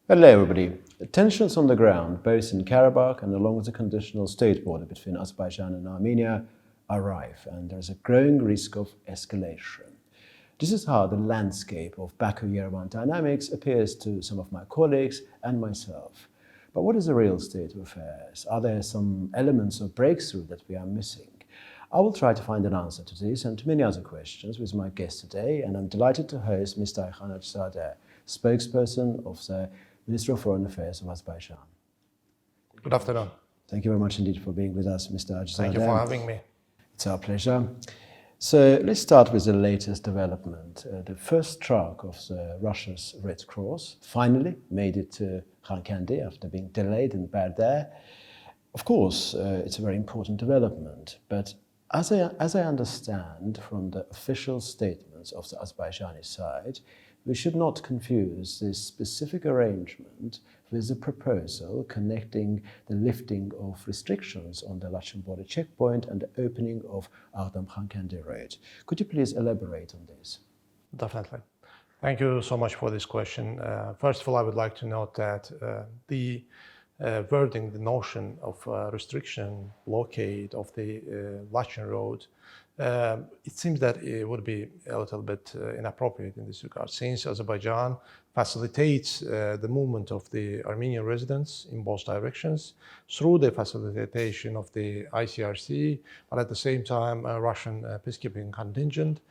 Hello everybody. Tensions on the ground, both in Garabagh and along the conditional state border between Azerbaijan and Armenia, are rife, and there is a growing risk of escalation. This is how the landscape of Baku-Yerevan dynamics appears to some of my colleagues and myself. But what is the real state of affairs? Are there some elements of breakthrough that we are missing? I will try to find an answer to this and to many other questions with my guest today, and I'm delighted to host Mr. Aykhan Hajizada, spokesperson of the Ministry of Foreign Affairs of Azerbaijan. Good afternoon. Thank you very much indeed for being with us, Mr. Hajizada. Thank you for having me. It's our pleasure. So let's start with the latest development. The first truck of the Russia's Red Cross finally made it to Khankendi after being delayed in bad air. Of course, it's a very important development, but as I understand from the official statements of the Azerbaijani side, we should not confuse this specific arrangement with the proposal connecting the lifting of restrictions on the Lachin border checkpoint and the opening of Aghdam-Khankendi Roads. Could you please elaborate on this? Definitely. Thank you so much for this question. First of all, I would like to note that the wording, the notion of restriction, blockade of the Lachin Road, it seems that it would be a little bit inappropriate in this regard, since Azerbaijan facilitates the movement of the Armenian residents in both directions through the facilitation of the ICRC, but at the same time a Russian peacekeeping contingent,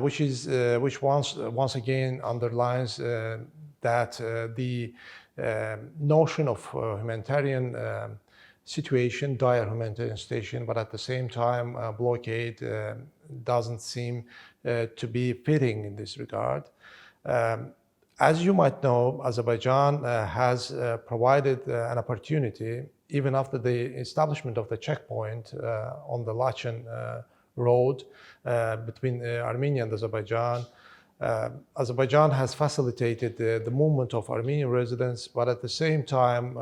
which once again underlines that the notion of humanitarian situation, dire humanitarian situation, but at the same time blockade doesn't seem to be fitting in this regard. As you might know, Azerbaijan has provided an opportunity, even after the establishment of the checkpoint on the Lachin road between Armenia and Azerbaijan. Azerbaijan has facilitated the movement of Armenian residents, but at the same time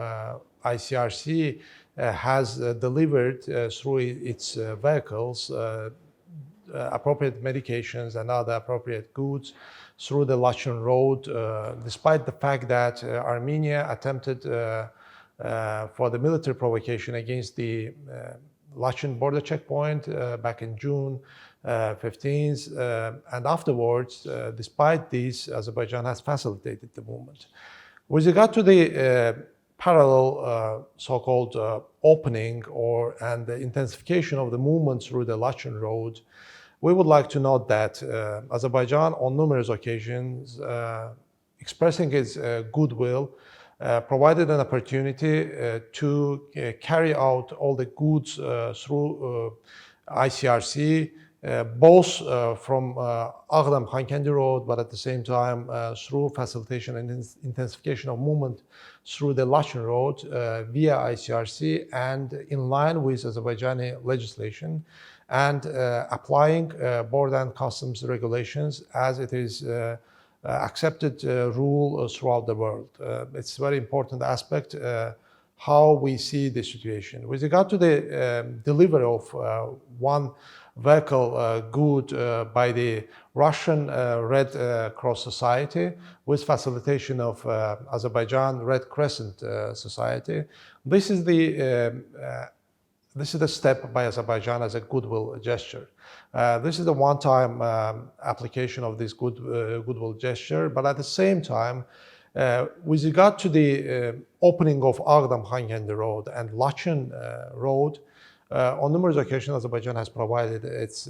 ICRC has delivered through its vehicles appropriate medications and other appropriate goods through the Lachin road, despite the fact that Armenia attempted for the military provocation against the Lachin border checkpoint back in June 15th, and afterwards, despite this, Azerbaijan has facilitated the movement. With regard to the parallel so-called opening and the intensification of the movement through the Lachin road, we would like to note that Azerbaijan on numerous occasions, expressing its goodwill, provided an opportunity to carry out all the goods through ICRC, both from Aghdam-Khankendi Road, but at the same time through facilitation and intensification of movement through the Lachin Road via ICRC and in line with Azerbaijani legislation and applying border and customs regulations as it is accepted rule throughout the world. It's a very important aspect how we see the situation. With regard to the delivery of one vehicle good by the Russian Red Cross Society with facilitation of Azerbaijan Red Crescent Society. This is the step by Azerbaijan as a goodwill gesture. This is the one-time application of this goodwill gesture, but at the same time, with regard to the opening of Aghdam-Khankendi Road and Lachin Road, on numerous occasions, Azerbaijan has provided its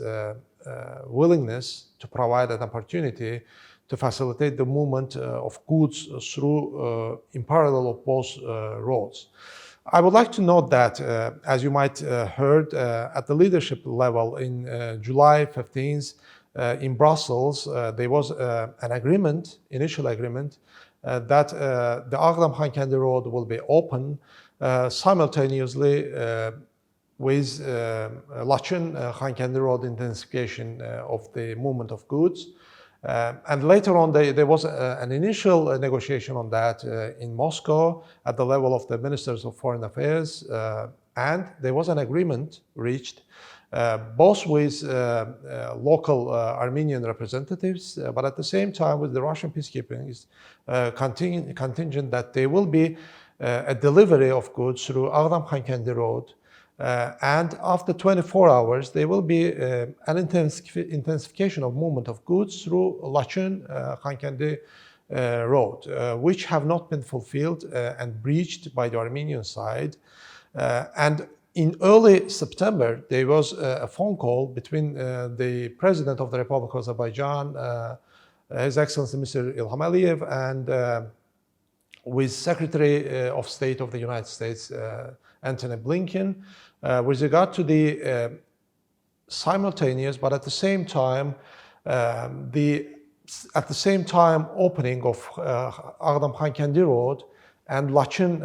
willingness to provide an opportunity to facilitate the movement of goods through in parallel of both roads. I would like to note that, as you might heard, at the leadership level in July 15th in Brussels, there was an agreement, initial agreement, that the Aghdam-Khankendi Road will be open simultaneously with Lachin-Khankendi Road intensification of the movement of goods. And later on, there was an initial negotiation on that in Moscow at the level of the ministers of foreign affairs, and there was an agreement reached both with local Armenian representatives, but at the same time with the Russian peacekeeping is contingent that there will be a delivery of goods through Aghdam-Khankendi Road, and after 24 hours there will be an intensification of movement of goods through Lachin Khankendi Road, which have not been fulfilled and breached by the Armenian side. And in early September, there was a phone call between the President of the Republic of Azerbaijan, His Excellency Mr. Ilham Aliyev, and with Secretary of State of the United States, Antony Blinken, with regard to the simultaneous, but at the same time, opening of Aghdam-Khankendi Road and Lachin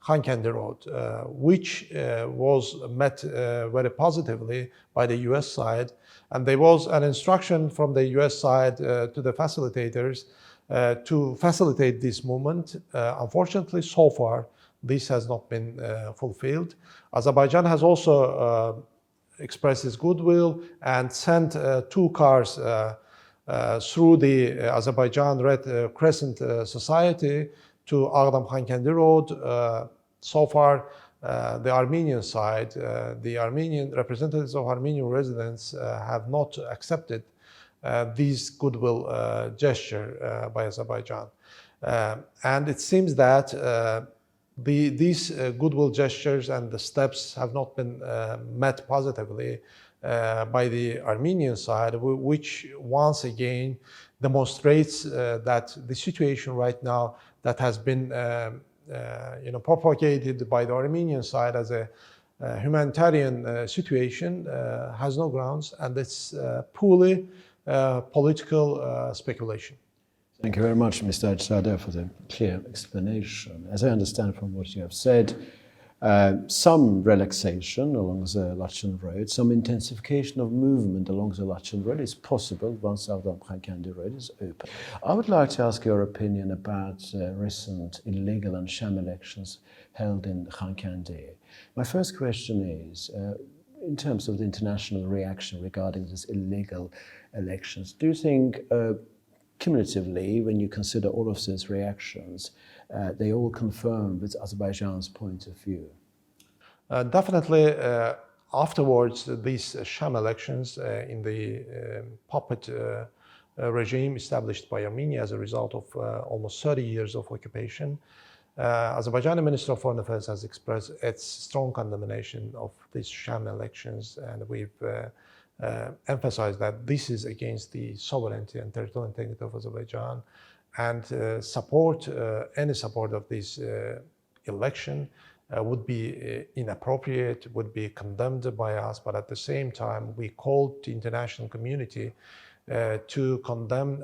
Khankendi Road, which was met very positively by the US side. And there was an instruction from the US side to the facilitators to facilitate this movement. Unfortunately, so far, this has not been fulfilled. Azerbaijan has also expressed its goodwill and sent 2 cars through the Azerbaijan Red Crescent Society to Aghdam-Khankendi Road. So far, the Armenian side, the Armenian representatives of Armenian residents have not accepted this goodwill gesture by Azerbaijan. And it seems that these goodwill gestures and the steps have not been met positively by the Armenian side, which once again demonstrates that the situation right now that has been propagated by the Armenian side as a humanitarian situation has no grounds, and it's purely political speculation. Thank you very much, Mr. Hajizada, for the clear explanation. As I understand from what you have said, some relaxation along the Lachin Road, some intensification of movement along the Lachin Road is possible once Aghdam-Khankendi Road is open. I would like to ask your opinion about recent illegal and sham elections held in Khankendi. My first question is, in terms of the international reaction regarding these illegal elections, do you think cumulatively, when you consider all of these reactions, they all confirm with Azerbaijan's point of view? Definitely, afterwards, these sham elections in the puppet regime established by Armenia as a result of almost 30 years of occupation, Azerbaijani Minister of Foreign Affairs has expressed its strong condemnation of these sham elections, and we've emphasized that this is against the sovereignty and territorial integrity of Azerbaijan, and any support of this election would be inappropriate, would be condemned by us. But at the same time, we called the international community to condemn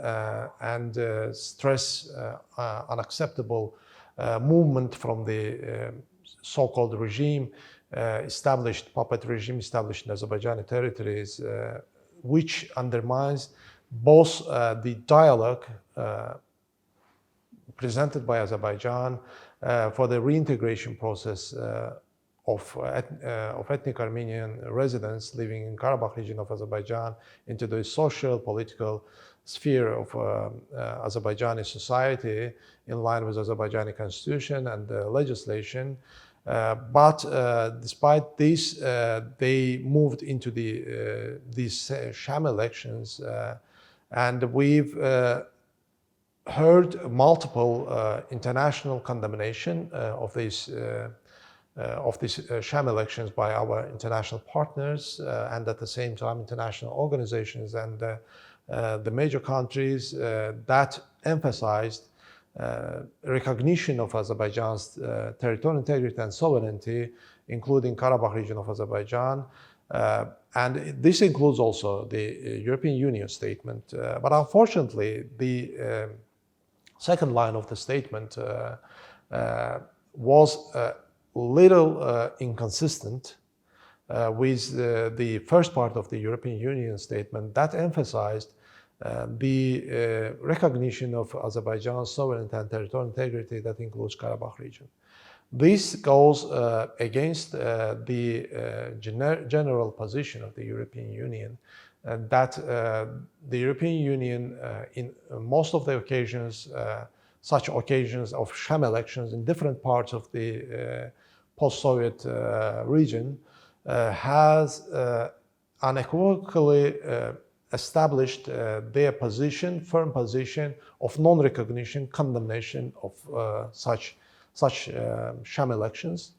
and stress unacceptable movement from the so-called regime puppet regime established in Azerbaijani territories, which undermines both the dialogue presented by Azerbaijan for the reintegration process of ethnic Armenian residents living in Garabagh region of Azerbaijan into the social, political sphere of Azerbaijani society in line with Azerbaijani constitution and legislation. But despite this, they moved into these sham elections, and we've heard multiple international condemnation of these sham elections by our international partners, and at the same time international organizations and the major countries that emphasized recognition of Azerbaijan's territorial integrity and sovereignty, including Karabakh region of Azerbaijan. And this includes also the European Union statement. But unfortunately, the second line of the statement was a little inconsistent with the first part of the European Union statement that emphasized the recognition of Azerbaijan's sovereignty and territorial integrity that includes Karabakh region. This goes against the general position of the European Union, that the European Union, in most of the occasions, such occasions of sham elections in different parts of the post-Soviet region, has unequivocally established their position, firm position of non-recognition, condemnation of such sham elections.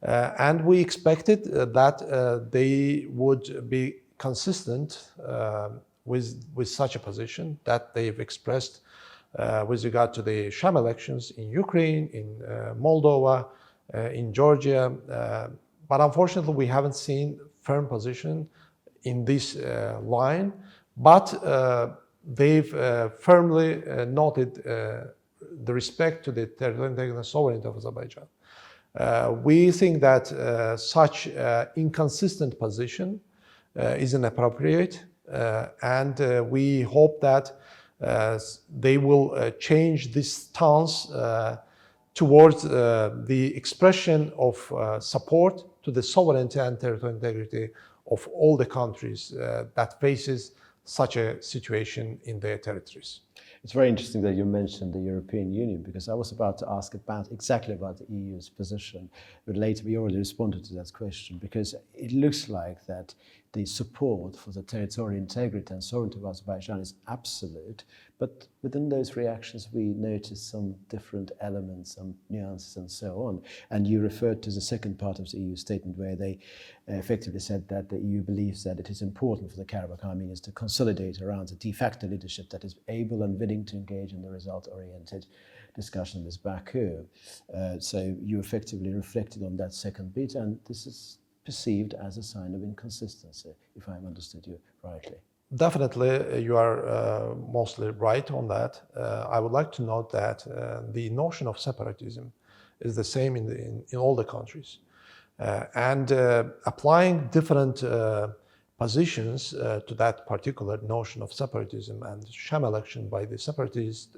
And we expected that they would be consistent with such a position that they've expressed with regard to the sham elections in Ukraine, in Moldova, in Georgia. But unfortunately, we haven't seen firm position in this line, but they've firmly noted the respect to the territorial integrity and sovereignty of Azerbaijan. We think that such inconsistent position is inappropriate, and we hope that they will change this stance towards the expression of support to the sovereignty and territorial integrity of all the countries that faces such a situation in their territories. It's very interesting that you mentioned the European Union, because I was about to ask exactly about the EU's position, but later we already responded to that question, because it looks like that the support for the territorial integrity and sovereignty of Azerbaijan is absolute, but within those reactions we noticed some different elements, some nuances and so on. And you referred to the second part of the EU statement where they effectively said that the EU believes that it is important for the Karabakh Armenians to consolidate around the de facto leadership that is able and willing to engage in the result-oriented discussion with Baku. So you effectively reflected on that second bit, and this is perceived as a sign of inconsistency, if I've understood you rightly. Definitely, you are mostly right on that. I would like to note that the notion of separatism is the same in all the countries. And applying different positions to that particular notion of separatism and sham election by the separatist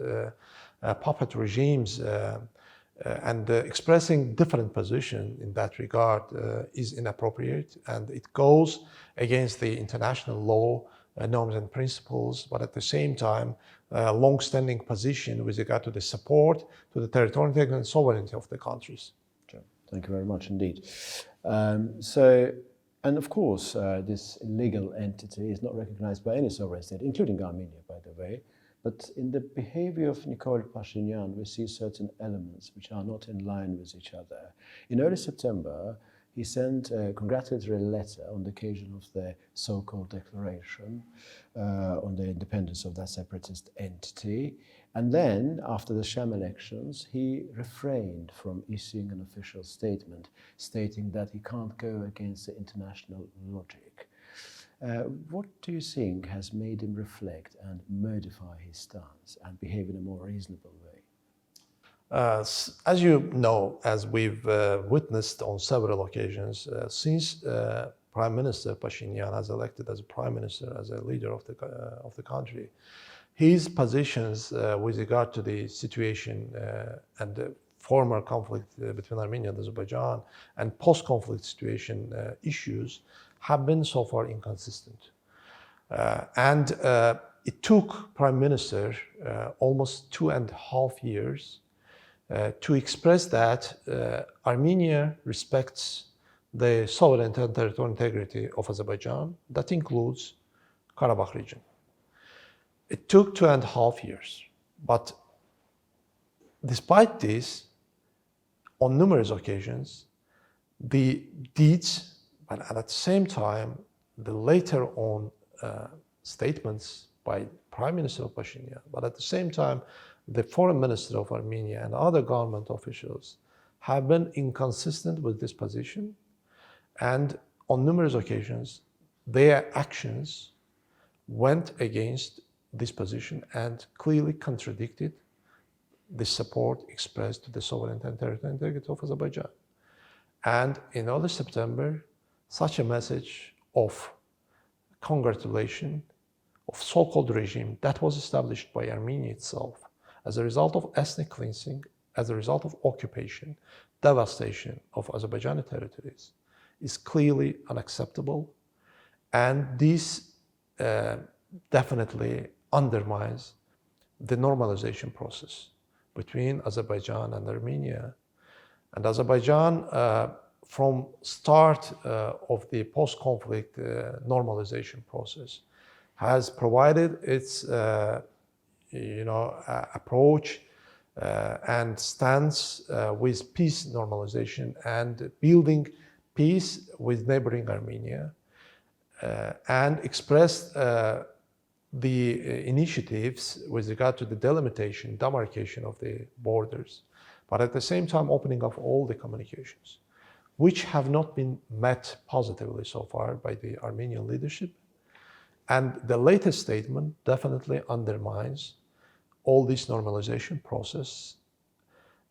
puppet regimes and expressing different position in that regard is inappropriate, and it goes against the international law, norms and principles, but at the same time, long-standing position with regard to the support to the territorial integrity and sovereignty of the countries. Okay. Thank you very much indeed. And of course, this legal entity is not recognized by any sovereign state, including Armenia, by the way. But in the behavior of Nikol Pashinyan, we see certain elements which are not in line with each other. In early September, he sent a congratulatory letter on the occasion of the so-called declaration on the independence of that separatist entity. And then, after the sham elections, he refrained from issuing an official statement stating that he can't go against the international logic. What do you think has made him reflect and modify his stance and behave in a more reasonable way? As you know, as we've witnessed on several occasions, since Prime Minister Pashinyan has elected as a Prime Minister, as a leader of the country, his positions with regard to the situation and the former conflict between Armenia and Azerbaijan and post-conflict situation issues have been so far inconsistent. And it took Prime Minister almost 2.5 years to express that Armenia respects the sovereignty and territorial integrity of Azerbaijan. That includes Karabakh region. It took 2.5 years, but despite this, on numerous occasions, the deeds, but at the same time, the later on statements by Prime Minister Pashinyan, but at the same time, the Foreign Minister of Armenia and other government officials have been inconsistent with this position, and on numerous occasions, their actions went against this position and clearly contradicted the support expressed to the sovereignty and territorial integrity of Azerbaijan. And in early September, such a message of congratulation of so-called regime that was established by Armenia itself as a result of ethnic cleansing as a result of occupation, devastation of Azerbaijani territories is clearly unacceptable, and this definitely undermines the normalization process between Azerbaijan and Armenia. And Azerbaijan, from start of the post-conflict normalization process, has provided its approach and stance with peace normalization and building peace with neighboring Armenia, and expressed the initiatives with regard to the delimitation, demarcation of the borders, but at the same time opening up all the communications, which have not been met positively so far by the Armenian leadership. And the latest statement definitely undermines all this normalization process.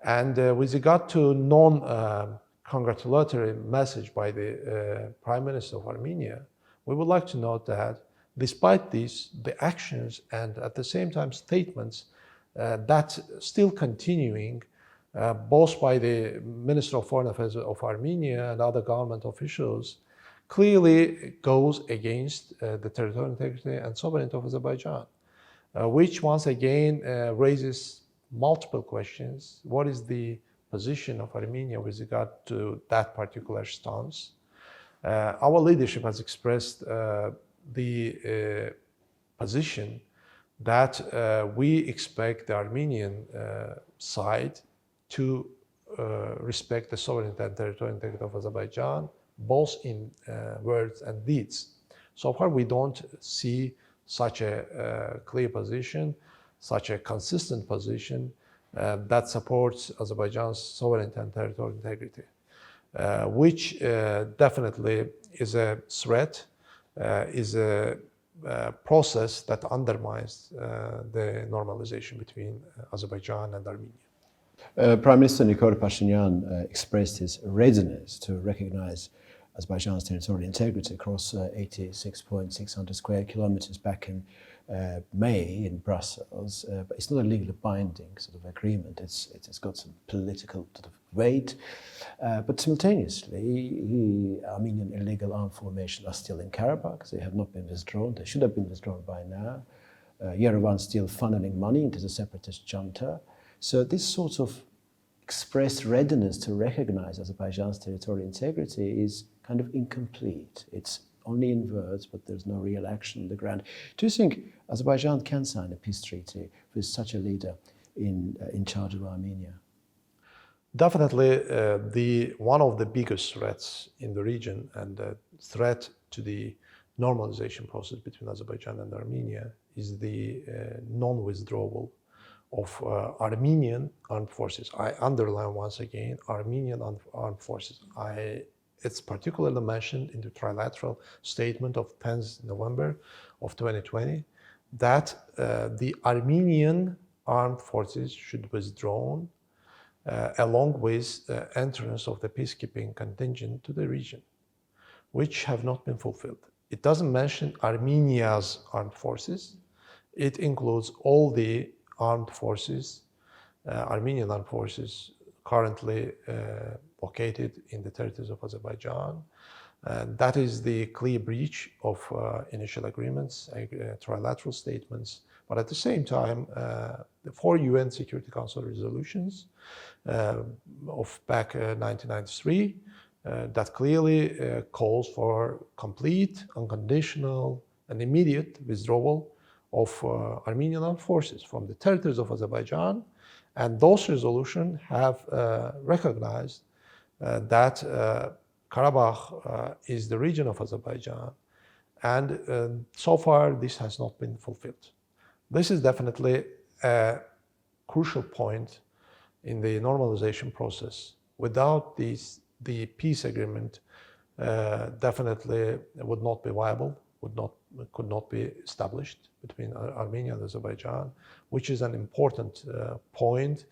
And with regard to non-congratulatory message by the Prime Minister of Armenia, we would like to note that despite this, the actions and at the same time statements that still continuing, both by the Minister of Foreign Affairs of Armenia and other government officials, clearly goes against the territorial integrity and sovereignty of Azerbaijan, which once again raises multiple questions. What is the position of Armenia with regard to that particular stance? Our leadership has expressed the position that we expect the Armenian side to respect the sovereignty and territorial integrity of Azerbaijan, both in words and deeds. So far, we don't see such a clear position, such a consistent position that supports Azerbaijan's sovereignty and territorial integrity, which definitely is a threat, is a process that undermines the normalization between Azerbaijan and Armenia. Prime Minister Nikol Pashinyan expressed his readiness to recognize Azerbaijan's territorial integrity across 86,600 square kilometers back in May in Brussels, but it's not a legally binding sort of agreement. It's got some political sort of weight, but simultaneously, Armenian illegal armed formations are still in Karabakh. They have not been withdrawn. They should have been withdrawn by now. Yerevan still funneling money into the separatist junta. So this sort of expressed readiness to recognize Azerbaijan's territorial integrity is kind of incomplete. It's only in words, but there's no real action on the ground. Do you think Azerbaijan can sign a peace treaty with such a leader in charge of Armenia? Definitely, one of the biggest threats in the region and the threat to the normalization process between Azerbaijan and Armenia is the non-withdrawal of Armenian armed forces. I underline once again, Armenian armed forces. It's particularly mentioned in the trilateral statement of 10th November of 2020 that the Armenian armed forces should withdraw along with entrance of the peacekeeping contingent to the region, which have not been fulfilled. It doesn't mention Armenia's armed forces. It includes all the armed forces, Armenian armed forces currently located in the territories of Azerbaijan. That is the clear breach of initial agreements, trilateral statements, but at the same time, the 4 UN Security Council resolutions of back 1993 that clearly calls for complete, unconditional, and immediate withdrawal of Armenian armed forces from the territories of Azerbaijan. And those resolutions have recognized that Garabagh is the region of Azerbaijan, and so far this has not been fulfilled. This is definitely a crucial point in the normalization process. Without this, the peace agreement definitely would not be viable, could not be established between Armenia and Azerbaijan, which is an important point.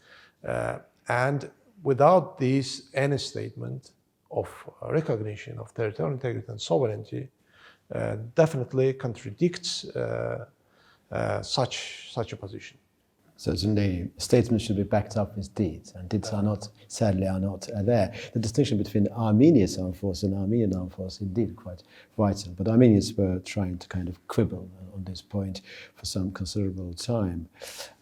And without this, any statement of recognition of territorial integrity and sovereignty definitely contradicts such a position. Certainly, statements should be backed up with deeds, and deeds are not, sadly, are not there. The distinction between Armenia's armed force and Armenian armed force is indeed quite vital, but Armenians were trying to kind of quibble on this point for some considerable time.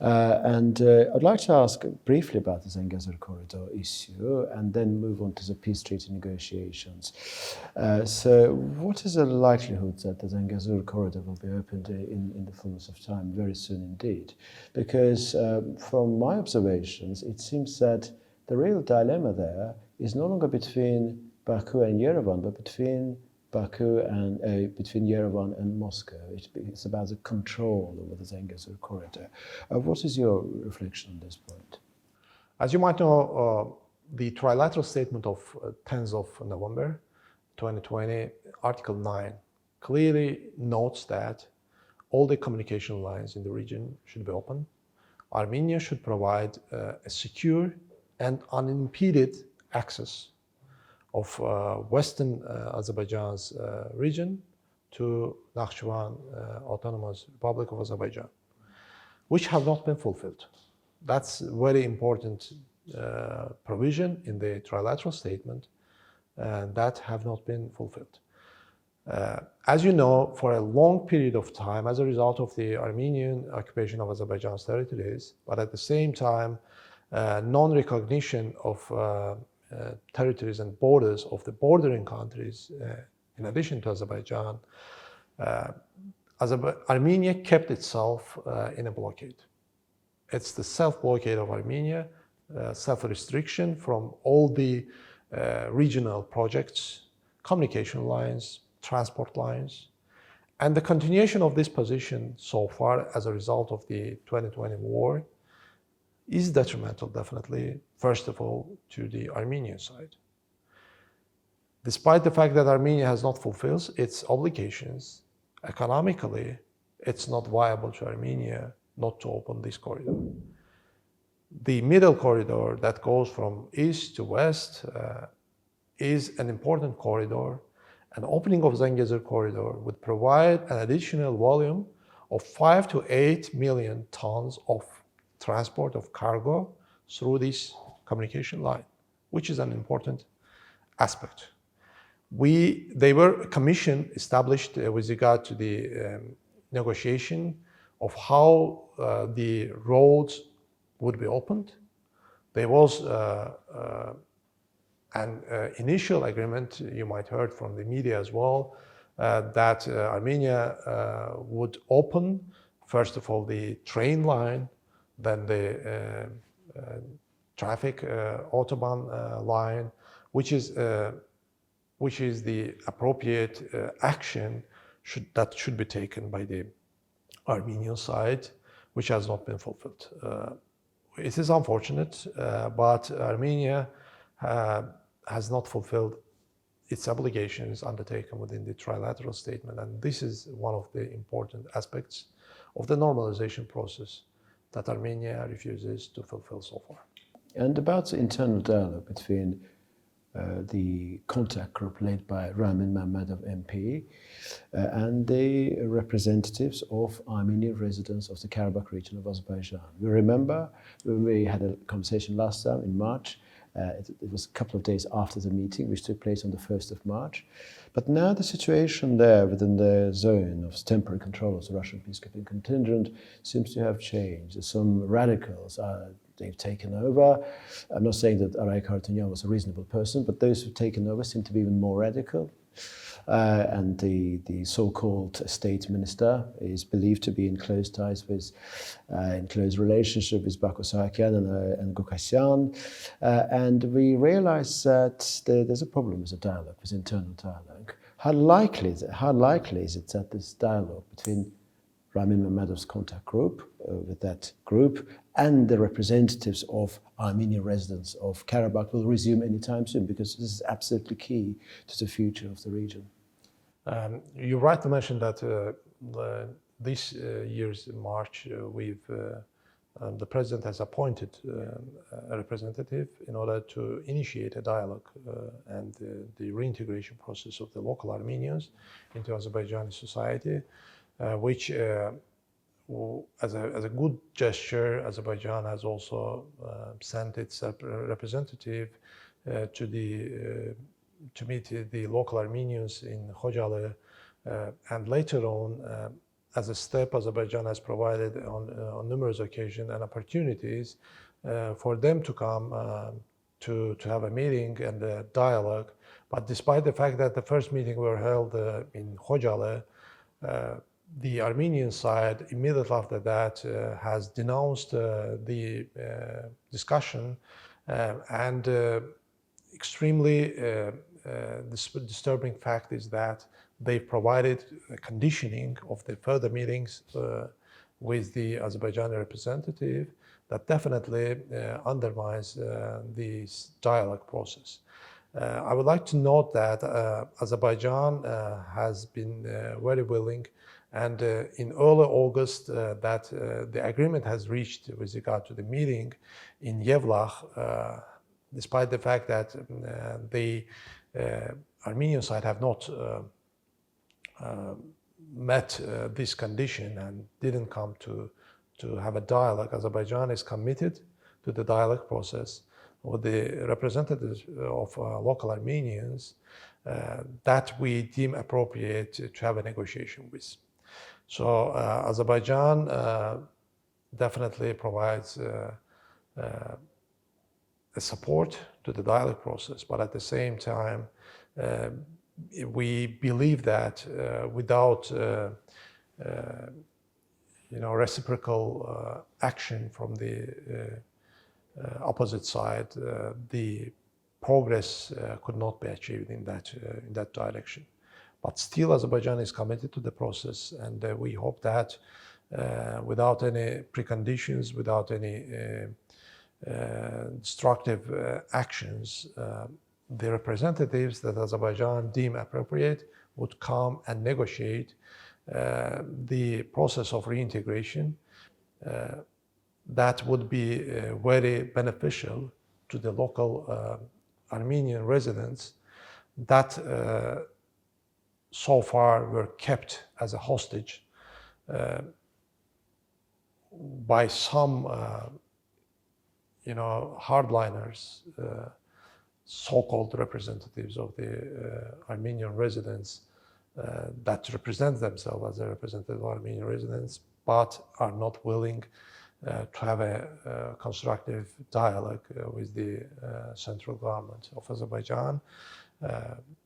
I'd like to ask briefly about the Zengezur corridor issue and then move on to the peace treaty negotiations. So what is the likelihood that the Zengezur corridor will be opened in the fullness of time very soon indeed? Because from my observations, it seems that the real dilemma there is no longer between Baku and Yerevan, but between between Yerevan and Moscow. It's about the control over the Zengezur corridor. What is your reflection on this point? As you might know, the trilateral statement of 10th of November 2020, Article 9, clearly notes that all the communication lines in the region should be open. Armenia should provide a secure and unimpeded access of Western Azerbaijan's region to Nakhchivan Autonomous Republic of Azerbaijan, which have not been fulfilled. That's a very important provision in the trilateral statement that have not been fulfilled. As you know, for a long period of time, as a result of the Armenian occupation of Azerbaijan's territories, but at the same time, non-recognition of territories and borders of the bordering countries, in addition to Azerbaijan, Armenia kept itself in a blockade. It's the self-blockade of Armenia, self-restriction from all the regional projects, communication lines, transport lines, and the continuation of this position so far as a result of the 2020 war is detrimental, definitely, first of all, to the Armenian side. Despite the fact that Armenia has not fulfilled its obligations, economically, it's not viable to Armenia not to open this corridor. The middle corridor that goes from east to west is an important corridor. An opening of Zengezur corridor would provide an additional volume of 5 to 8 million tons of transport of cargo through this communication line, which is an important aspect. They were a commission established with regard to the negotiation of how the roads would be opened. There was an initial agreement, you might have heard from the media as well, that Armenia would open, first of all, the train line, then the traffic autobahn line, which is the appropriate action that should be taken by the Armenian side, which has not been fulfilled. It is unfortunate, but Armenia has not fulfilled its obligations undertaken within the trilateral statement, and this is one of the important aspects of the normalization process that Armenia refuses to fulfill so far. And about the internal dialogue between the contact group led by Ramin Mammadov MP and the representatives of Armenian residents of the Garabagh region of Azerbaijan. We remember when we had a conversation last time in March, it was a couple of days after the meeting, which took place on the 1st of March. But now the situation there within the zone of temporary control of the Russian peacekeeping contingent seems to have changed. Some radicals they've taken over. I'm not saying that Aykhan Hajizada was a reasonable person, but those who've taken over seem to be even more radical. And the so-called state minister is believed to be in close ties with, in close relationship with Baku and Gokasyan. And we realize that there's a problem with the dialogue, with internal dialogue. How likely is it that this dialogue between Ramin Mammadov's contact group, with that group, and the representatives of Armenian residents of Karabakh will resume anytime soon? Because this is absolutely key to the future of the region. You're right to mention that this year's March, the president has appointed a representative in order to initiate a dialogue and the reintegration process of the local Armenians into Azerbaijani society, which as a good gesture, Azerbaijan has also sent its representative to meet the local Armenians in Khojaly, and later on, as a step, Azerbaijan has provided on numerous occasions and opportunities for them to come to have a meeting and a dialogue. But despite the fact that the first meeting were held in Khojaly, the Armenian side immediately after that has denounced the discussion, and extremely disturbing fact is that they provided a conditioning of the further meetings with the Azerbaijani representative that definitely undermines this dialogue process. I would like to note that Azerbaijan has been very willing, and in early August that the agreement has reached with regard to the meeting in Yevlakh, despite the fact that the Armenian side have not met this condition and didn't come to have a dialogue. Azerbaijan is committed to the dialogue process with the representatives of local Armenians that we deem appropriate to have a negotiation with. So Azerbaijan definitely provides a support to the dialogue process, but at the same time, we believe that without reciprocal action from the opposite side, the progress could not be achieved in that direction. But still, Azerbaijan is committed to the process, and we hope that without any preconditions, without any destructive actions, the representatives that Azerbaijan deem appropriate would come and negotiate the process of reintegration that would be very beneficial to the local Armenian residents that so far were kept as a hostage by some hardliners, so-called representatives of the Armenian residents that represent themselves as a representative of Armenian residents, but are not willing to have a constructive dialogue with the central government of Azerbaijan.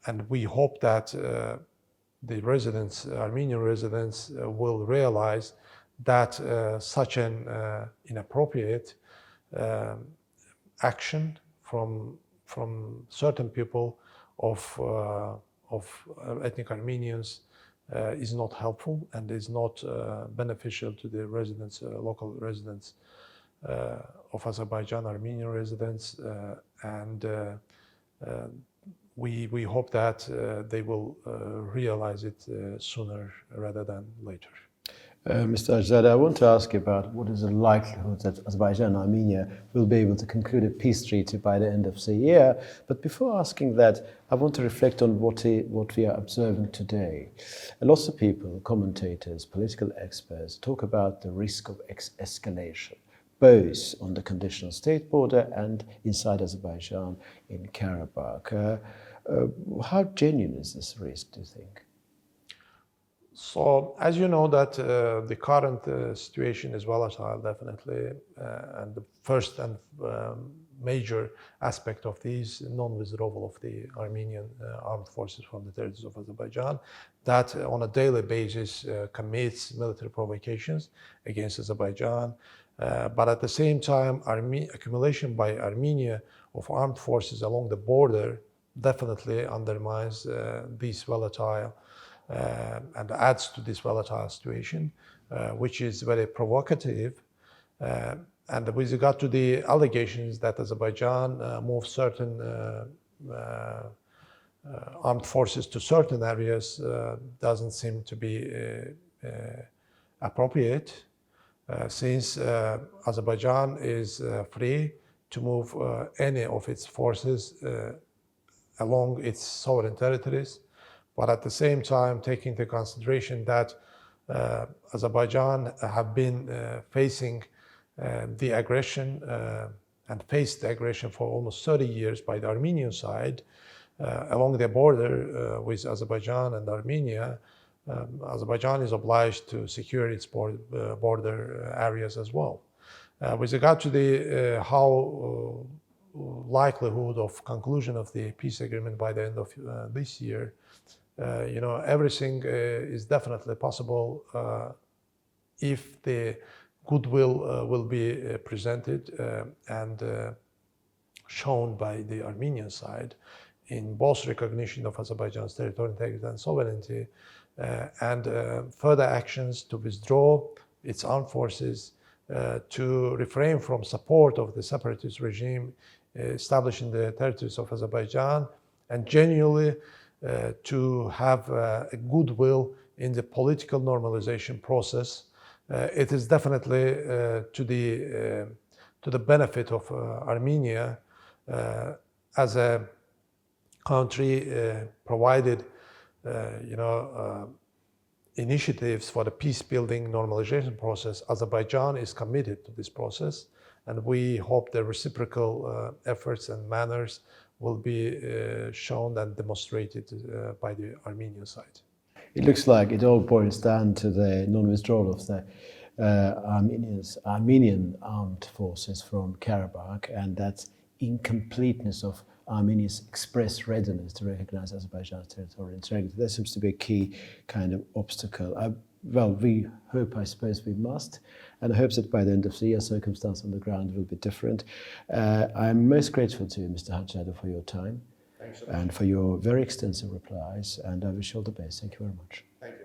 And we hope that the residents, Armenian residents, will realize that such an inappropriate action from certain people of ethnic Armenians is not helpful and is not beneficial to the residents, local residents of Azerbaijan, Armenian residents, and we hope that they will realize it sooner rather than later. Mr. Hajizada, I want to ask you about what is the likelihood that Azerbaijan and Armenia will be able to conclude a peace treaty by the end of the year. But before asking that, I want to reflect on what we are observing today. Lots of people, commentators, political experts, talk about the risk of escalation, both on the conditional state border and inside Azerbaijan in Garabagh. How genuine is this risk, do you think? So, as you know, that the current situation is volatile, definitely, and the first and major aspect of this non-withdrawal of the Armenian armed forces from the territories of Azerbaijan, that on a daily basis commits military provocations against Azerbaijan, but at the same time, accumulation by Armenia of armed forces along the border definitely undermines these volatile and adds to this volatile situation, which is very provocative. And with regard to the allegations that Azerbaijan moves certain armed forces to certain areas doesn't seem to be appropriate, since Azerbaijan is free to move any of its forces along its sovereign territories. But at the same time, taking into consideration that Azerbaijan have been facing the aggression and faced the aggression for almost 30 years by the Armenian side. Along the border with Azerbaijan and Armenia, Azerbaijan is obliged to secure its border areas as well. With regard to the likelihood of conclusion of the peace agreement by the end of this year, everything is definitely possible if the goodwill will be presented and shown by the Armenian side in both recognition of Azerbaijan's territorial integrity and sovereignty and further actions to withdraw its armed forces, to refrain from support of the separatist regime established in the territories of Azerbaijan, and genuinely to have a goodwill in the political normalization process. It is definitely to the benefit of Armenia as a country provided initiatives for the peace-building normalization process. Azerbaijan is committed to this process, and we hope the reciprocal efforts and manners will be shown and demonstrated by the Armenian side. It looks like it all boils down to the non-withdrawal of the Armenian armed forces from Garabagh, and that incompleteness of Armenia's express readiness to recognize Azerbaijan's territorial integrity. That seems to be a key kind of obstacle. Well, we hope, I suppose we must, and I hope that by the end of the year, circumstances on the ground will be different. I'm most grateful to you, Mr. Hajizada, for your time. Thanks so much. And for your very extensive replies, and I wish you all the best. Thank you very much. Thank you.